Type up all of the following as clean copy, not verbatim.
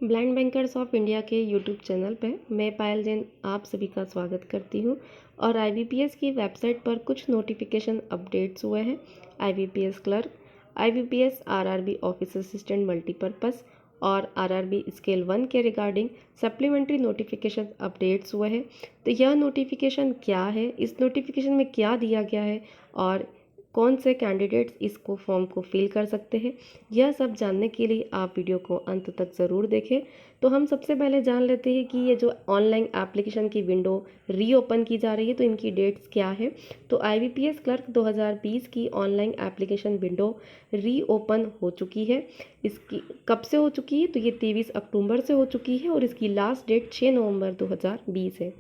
Blind bankers of India के YouTube channel पे मैं पायल जैन आप सभी का स्वागत करती हूँ। और आईबीपीएस की वेबसाइट पर कुछ नोटिफिकेशन अपडेट्स हुए हैं। IBPS clerk, IBPS RRB office assistant multipurpose और आरआरबी स्केल 1 के रिगार्डिंग सप्लीमेंट्री नोटिफिकेशन अपडेट्स हुए हैं। तो यह नोटिफिकेशन क्या है, इस नोटिफिकेशन में क्या दिया गया है और कौन से कैंडिडेट्स इसको फॉर्म को फिल कर सकते हैं, यह सब जानने के लिए आप वीडियो को अंत तक ज़रूर देखें। तो हम सबसे पहले जान लेते हैं कि ये जो ऑनलाइन एप्लीकेशन की विंडो रीओपन की जा रही है तो इनकी डेट्स क्या है। तो आईबीपीएस क्लर्क 2020 की ऑनलाइन एप्लीकेशन विंडो रीओपन हो चुकी है। इसकी कब से हो चुकी है, तो ये 23 अक्टूबर से हो चुकी है और इसकी लास्ट डेट 6 नवंबर 2020 है।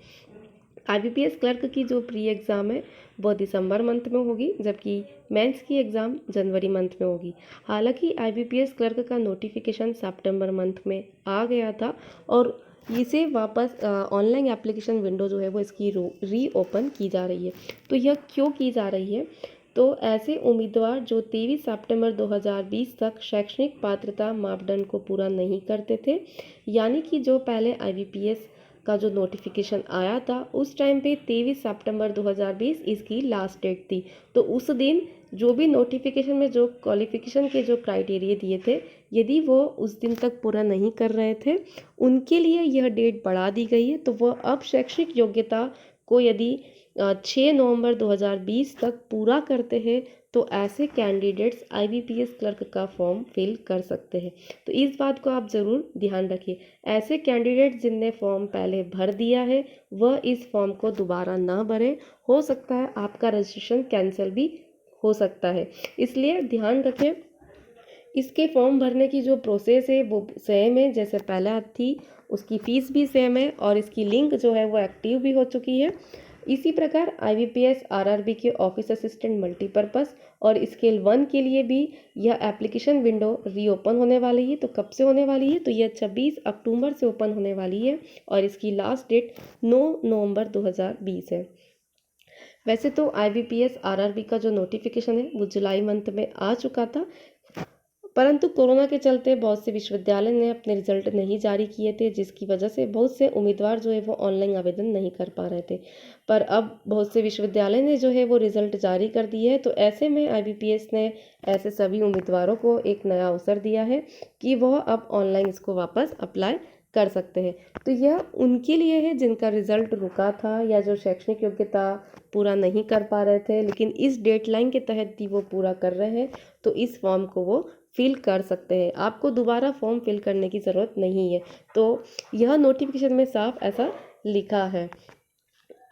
आईबीपीएस क्लर्क की जो प्री एग्ज़ाम है वो दिसंबर मंथ में होगी, जबकि मेंस की एग्ज़ाम जनवरी मंथ में होगी। हालांकि आईबीपीएस क्लर्क का नोटिफिकेशन सितंबर मंथ में आ गया था और इसे वापस ऑनलाइन एप्लीकेशन विंडो जो है वो इसकी रीओपन की जा रही है। तो यह क्यों की जा रही है, तो ऐसे उम्मीदवार जो 23 सितंबर 2020 तक शैक्षणिक पात्रता मापदंड को पूरा नहीं करते थे, यानी कि जो पहले आईबीपीएस का जो नोटिफिकेशन आया था उस टाइम पे 23 सितंबर 2020 इसकी लास्ट डेट थी। तो उस दिन जो भी नोटिफिकेशन में जो क्वालिफिकेशन के जो क्राइटेरिया दिए थे, यदि वो उस दिन तक पूरा नहीं कर रहे थे उनके लिए यह डेट बढ़ा दी गई है। तो वह अब शैक्षणिक योग्यता को यदि 6 नवंबर 2020 तक पूरा करते हैं तो ऐसे कैंडिडेट्स आईबीपीएस क्लर्क का फॉर्म फिल कर सकते हैं। तो इस बात को आप ज़रूर ध्यान रखिए। ऐसे कैंडिडेट जिनने फॉर्म पहले भर दिया है वह इस फॉर्म को दोबारा ना भरें। हो सकता है आपका रजिस्ट्रेशन कैंसिल भी हो सकता है, इसलिए ध्यान रखें। इसके फॉर्म भरने की जो प्रोसेस है वो सेम है जैसे पहले थी, उसकी फ़ीस भी सेम है और इसकी लिंक जो है वो एक्टिव भी हो चुकी है। इसी प्रकार आईबीपीएस आरआरबी के ऑफिस असिस्टेंट मल्टीपर्पस और स्केल 1 के लिए भी यह एप्लीकेशन विंडो रीओपन होने वाली है। तो कब से होने वाली है, तो यह 26 अक्टूबर से ओपन होने वाली है और इसकी लास्ट डेट 9 नवंबर 2020 है। वैसे तो आईबीपीएस आरआरबी का जो नोटिफिकेशन है वो जुलाई मंथ में आ चुका था, परंतु कोरोना के चलते बहुत से विश्वविद्यालय ने अपने रिजल्ट नहीं जारी किए थे, जिसकी वजह से बहुत से उम्मीदवार जो है वो ऑनलाइन आवेदन नहीं कर पा रहे थे। पर अब बहुत से विश्वविद्यालय ने जो है वो रिजल्ट जारी कर दिए है। तो ऐसे में आईबीपीएस ने ऐसे सभी उम्मीदवारों को एक नया अवसर दिया है कि वह अब ऑनलाइन इसको वापस अप्लाई कर सकते हैं। तो यह उनके लिए है जिनका रिजल्ट रुका था या जो शैक्षणिक योग्यता पूरा नहीं कर पा रहे थे, लेकिन इस डेडलाइन के तहत ही वो पूरा कर रहे हैं तो इस फॉर्म को वो फिल कर सकते हैं। आपको दोबारा फॉर्म फिल करने की ज़रूरत नहीं है। तो यह नोटिफिकेशन में साफ ऐसा लिखा है।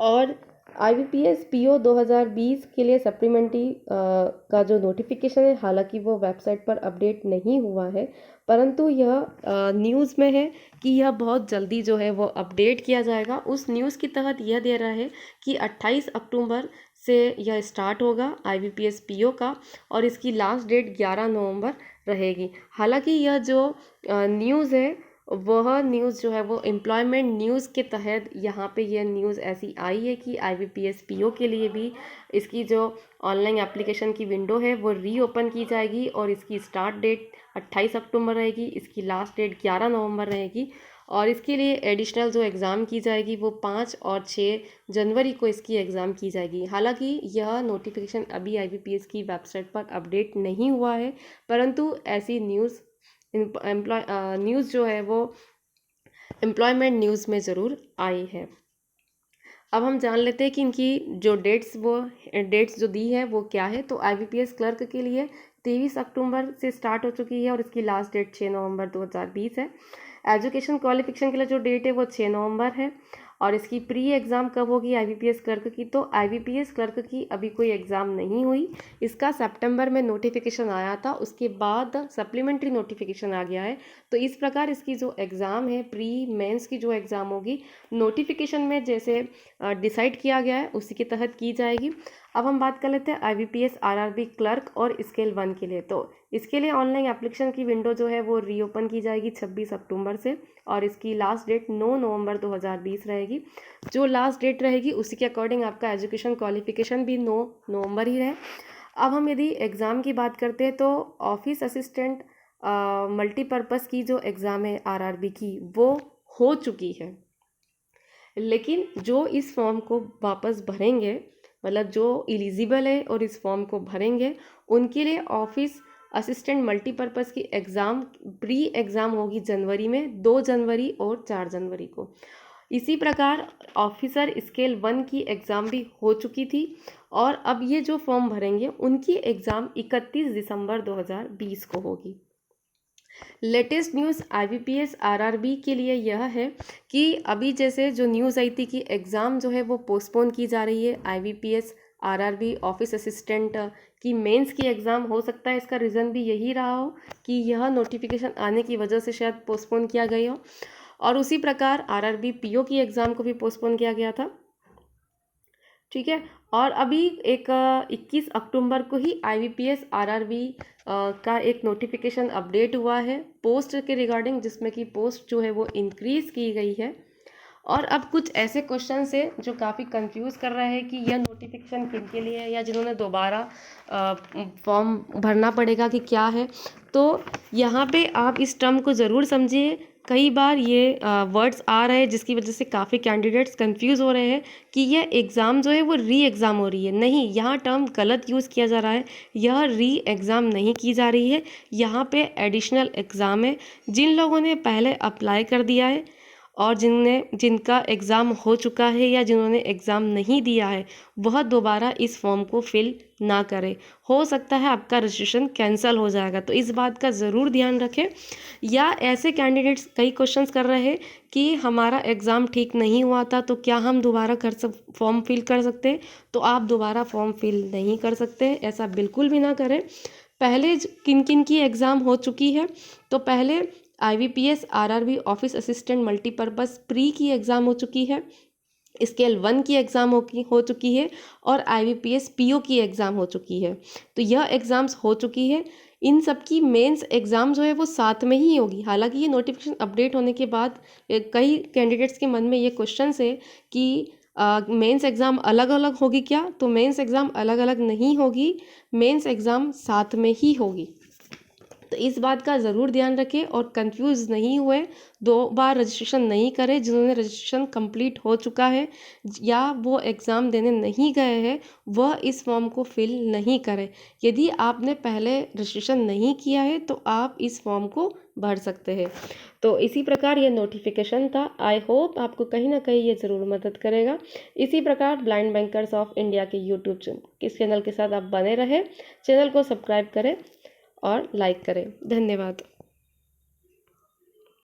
और आईबीपीएस पीओ 2020 के लिए सप्लीमेंट्री का जो नोटिफिकेशन है, हालांकि वो वेबसाइट पर अपडेट नहीं हुआ है, परंतु यह न्यूज़ में है कि यह बहुत जल्दी जो है वो अपडेट किया जाएगा। उस न्यूज़ के तहत यह दे रहा है कि 28 अक्टूबर से यह स्टार्ट होगा आईबीपीएस पीओ का और इसकी लास्ट डेट 11 नवंबर रहेगी। हालांकि यह जो न्यूज़ है वह न्यूज़ जो है वो एम्प्लॉयमेंट न्यूज़ के तहत यहाँ पे यह न्यूज़ ऐसी आई है कि आईबीपीएस पीओ के लिए भी इसकी जो ऑनलाइन एप्लीकेशन की विंडो है वो रीओपन की जाएगी और इसकी स्टार्ट डेट 28 अक्टूबर रहेगी, इसकी लास्ट डेट 11 नवंबर रहेगी और इसके लिए एडिशनल जो एग्ज़ाम की जाएगी वो 5 और 6 जनवरी को इसकी एग्ज़ाम की जाएगी। हालांकि यह नोटिफिकेशन अभी आईबीपीएस की वेबसाइट पर अपडेट नहीं हुआ है, परंतु ऐसी न्यूज़ न्यूज़ जो है वो एम्प्लॉयमेंट न्यूज़ में ज़रूर आई है। अब हम जान लेते हैं कि इनकी जो डेट्स जो दी है वो क्या है। तो आईबीपीएस क्लर्क के लिए 23 अक्टूबर से स्टार्ट हो चुकी है और इसकी लास्ट डेट 6 नवंबर 2020 है। एजुकेशन क्वालिफिकेशन के लिए जो डेट है वो 6 नवंबर है और इसकी प्री एग्ज़ाम कब होगी आईबीपीएस क्लर्क की, तो आईबीपीएस क्लर्क की अभी कोई एग्ज़ाम नहीं हुई। इसका सितंबर में नोटिफिकेशन आया था, उसके बाद सप्लीमेंट्री नोटिफिकेशन आ गया है। तो इस प्रकार इसकी जो एग्ज़ाम है प्री मेंस की जो एग्ज़ाम होगी नोटिफिकेशन में जैसे डिसाइड किया गया है उसी के तहत की जाएगी। अब हम बात कर लेते हैं आईबीपीएस आरआरबी क्लर्क और स्केल 1 के लिए। तो इसके लिए ऑनलाइन एप्लीकेशन की विंडो जो है वो रीओपन की जाएगी 26 अक्टूबर से और इसकी लास्ट डेट 9 नवंबर 2020 रहेगी। जो लास्ट डेट रहेगी उसी के अकॉर्डिंग आपका एजुकेशन क्वालिफिकेशन भी 9 नवंबर ही रहे। अब हम यदि एग्ज़ाम की बात करते हैं तो ऑफिस असिस्टेंट मल्टीपर्पज़ की जो एग्ज़ाम है आरआरबी की वो हो चुकी है, लेकिन जो इस फॉर्म को वापस भरेंगे, मतलब जो एलिजिबल है और इस फॉर्म को भरेंगे, उनके लिए ऑफिस असिस्टेंट मल्टीपर्पज़ की एग्ज़ाम प्री एग्ज़ाम होगी जनवरी में, 2 जनवरी और 4 जनवरी को। इसी प्रकार ऑफिसर स्केल 1 की एग्ज़ाम भी हो चुकी थी और अब ये जो फॉर्म भरेंगे उनकी एग्ज़ाम 31 दिसंबर 2020 को होगी। लेटेस्ट न्यूज़ IBPS RRB के लिए यह है कि अभी जैसे जो न्यूज़ आई थी कि एग्ज़ाम जो है वो पोस्टपोन की जा रही है। IBPS RRB ऑफिस असिस्टेंट की मेंस की एग्ज़ाम हो सकता है इसका रीज़न भी यही रहा हो कि यह नोटिफिकेशन आने की वजह से शायद पोस्टपोन किया गया हो। और उसी प्रकार RRB PO की एग्ज़ाम को भी पोस्टपोन किया गया था, ठीक है। और अभी एक 21 अक्टूबर को ही IBPS RRB का एक नोटिफिकेशन अपडेट हुआ है पोस्ट के रिगार्डिंग, जिसमें कि पोस्ट जो है वो इंक्रीज़ की गई है। और अब कुछ ऐसे क्वेश्चन है जो काफ़ी कंफ्यूज कर रहे हैं कि यह नोटिफिकेशन किन के लिए है या जिन्होंने दोबारा फॉर्म भरना पड़ेगा कि क्या है। तो यहाँ पे आप इस टर्म को ज़रूर समझिए। कई बार ये वर्ड्स आ रहे हैं जिसकी वजह से काफ़ी कैंडिडेट्स कंफ्यूज हो रहे हैं कि यह एग्ज़ाम जो है वो री एग्ज़ाम हो रही है। नहीं, यहाँ टर्म गलत यूज़ किया जा रहा है। यह री एग्ज़ाम नहीं की जा रही है, यहाँ पे एडिशनल एग्ज़ाम है। जिन लोगों ने पहले अप्लाई कर दिया है और जिनका एग्ज़ाम हो चुका है या जिन्होंने एग्ज़ाम नहीं दिया है, वह दोबारा इस फॉर्म को फिल ना करें। हो सकता है आपका रजिस्ट्रेशन कैंसिल हो जाएगा, तो इस बात का ज़रूर ध्यान रखें। या ऐसे कैंडिडेट्स कई क्वेश्चंस कर रहे हैं कि हमारा एग्ज़ाम ठीक नहीं हुआ था तो क्या हम दोबारा फॉर्म फिल कर सकते हैं। तो आप दोबारा फॉर्म फिल नहीं कर सकते, ऐसा बिल्कुल भी ना करें। पहले किन किन की एग्ज़ाम हो चुकी है, तो पहले IBPS RRB office assistant multipurpose pre की एग्ज़ाम हो चुकी है, स्केल 1 की एग्ज़ाम हो चुकी है और IBPS PO की एग्ज़ाम हो चुकी है। तो यह एग्ज़ाम्स हो चुकी है। इन सब की मेंस एग्ज़ाम जो है वो साथ में ही होगी। हालांकि ये नोटिफिकेशन अपडेट होने के बाद कई कैंडिडेट्स के मन में ये क्वेश्चन है कि मेंस एग्ज़ाम अलग अलग होगी क्या। तो मेंस एग्ज़ाम अलग अलग नहीं होगी, मेंस एग्ज़ाम साथ में ही होगी। तो इस बात का ज़रूर ध्यान रखें और कंफ्यूज नहीं हुए, 2 बार रजिस्ट्रेशन नहीं करें। जिन्होंने रजिस्ट्रेशन कंप्लीट हो चुका है या वो एग्ज़ाम देने नहीं गए हैं, वह इस फॉर्म को फिल नहीं करें। यदि आपने पहले रजिस्ट्रेशन नहीं किया है तो आप इस फॉर्म को भर सकते हैं। तो इसी प्रकार ये नोटिफिकेशन था। आई होप आपको कहीं ना कहीं ये ज़रूर मदद करेगा। इसी प्रकार ब्लाइंड बैंकर्स ऑफ इंडिया के यूट्यूब चैनल के साथ आप बने रहें। चैनल को सब्सक्राइब करें और लाइक करें। धन्यवाद।